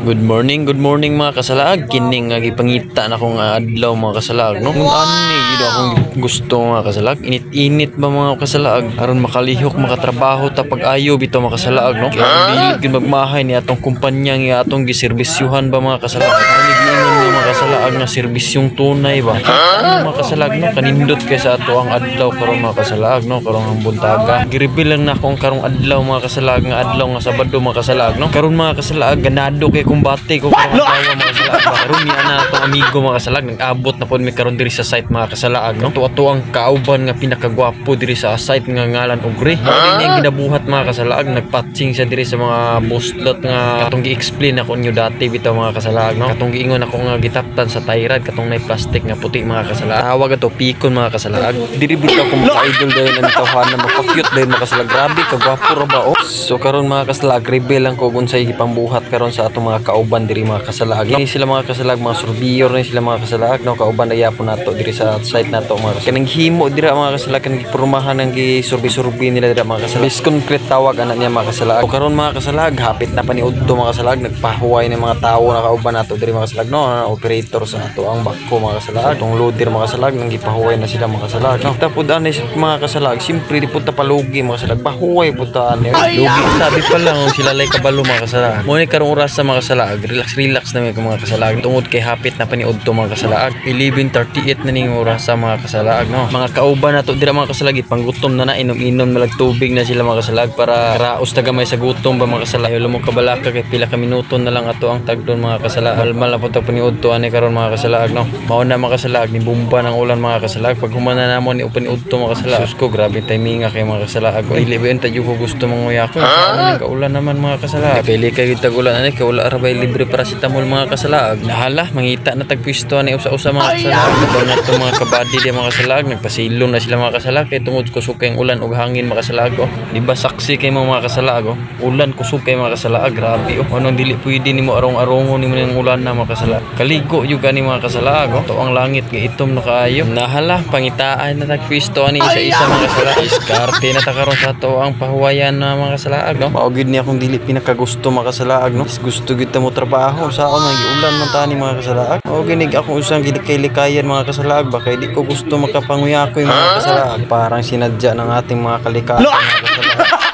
Good morning mga kasalaag. Kining nga gipangita na akong adlaw mga kasalaag, no? Kung ani gid akong gusto mga kasalaag, init-init ba mga kasalaag aron makalihok makatrabaho ta pag-ayo bitaw mga kasalaag, no? Kaya dili gid magmahay ni atong kumpanya nga atong giserbisyuhan ba mga kasalaag. Ani giingon nga mga kasalaag nga serbisyong tunay ba? Ano mga kasalaag, no? Kanindot kay sa ato ang adlaw karon mga kasalaag, no? Karong ang buntaga. Gireveal lang na akong karong adlaw mga kasalaag nga adlaw nga Sabado mga kasalaag, no? Karon mga kasalaag ganado kay kumbate ko karong adlaw mga kasalaag. Karon niya na atong amigo mga kasalaag nag-abot na pod mi karon diri sa site mga kasalaag, no? Tuwa ang kauban nga pinakagwapo diri sa site nga ngalan Ugre. Mao din ang ginabuhat mga kasalaag, nagpatching siya diri sa mga buslot nga katong gi-explain ako niyo dati bitaw mga kasalaag, no? Katong giingon ako nga gitaptan sa tyrad katong nay plastic nga puti mga kasalaag. Tawag ato pikon mga kasalaag. Diri bitaw ko mga-idol dayon ang tawhanan magpa-cute dayon mga kasalaag. Grabe kagwapo ra ba oh. So karon mga kasalaag reveal lang ko unsay gipambuhat karon sa atong mga kauban diri mga kasalaag. Ni sila mga kasalaag mga surveyor ni sila mga kasalaag, no? Kauban na yapon nato diri sa site nato mga kasalaag. Kanang himo dira mga kasalaag kanang gipormahan ng gisurbi-surbi nila dira mga kasalaag. Bis concrete tawag ana niya mga kasalaag. So karon mga kasalaag hapit na paniudto mga kasalaag, nagpahuway ng mga tawo na kauban nato diri mga kasalaag, no? Operator sa ato ang bako mga kasalaag. Tong loader mga kasalaag nang gipahuway na sila mga kasalaag, no? Tapos ani mga kasalaag simpre di pud ta palugi mga kasalaag. Pahuway pud ta ani. Lugi sabi pa lang sila lay kabalo mga kasalaag. Mo ni karong oras sa mga kasalaag, relax na mga kasalaag tungod kay hapit na paniudto mga kasalaag. 11:38 na ning oras sa mga kasalaag, no? Mga kauban nato dira mga kasalaag ipanggutom na inom-inom na tubig na sila mga kasalaag para raos tagamay sa gutom ba mga kasalaag. Lumo kabalaka kay pila ka minuto na lang ato ang tagdon mga kasalaag. Almal na pud ta paniudto ani karon mga kasalaag, no? Mao na mga kasalaag ni bumba ng ulan mga kasalaag. Pag humana namo ni paniudto mga kasalaag. Sus ko grabe timing kay mga kasalaag. Dili ba enta ko gusto manguya ko. Sa ulan naman mga kasalaag. Pili kay kitag ulan ani kay wala ra bay libre paracetamol mga kasalaag. Nahala mangita na tagpwisto ani usa-usa mga kasalaag. Daw na to mga kabady di mga kasalaag nagpasilong na sila mga kasalaag kay tungod kusukay ang ulan ug hangin mga kasalaag. Oh. Di ba saksi kay mga kasalaag? Oh. Ulan kusukay mga kasalaag grabe. Oh. Anong dili pwede nimo arong-arongon nimo ning ulan na mga kasalaag. Kaligo yung gani mga kasalaag. Oh. To ang langit nga itom na kaayo. Nahala pangitaan na tagpwisto ani isa-isa mga kasalaag. Iskarte na ta karon sa to ang pahuwayan na mga kasalaag, no? Mao gid ni akong dili pinakagusto mga kasalaag, no? Gusto gid ta mo trabaho sa ako nang giulan man tani mga kasalaag. O ginig ako usang gilikay-likayan mga kasalaag ba kay di ko gusto makapanguya ko yung mga kasalaag. Parang sinadya ng ating mga kalikasan mga kasalaag.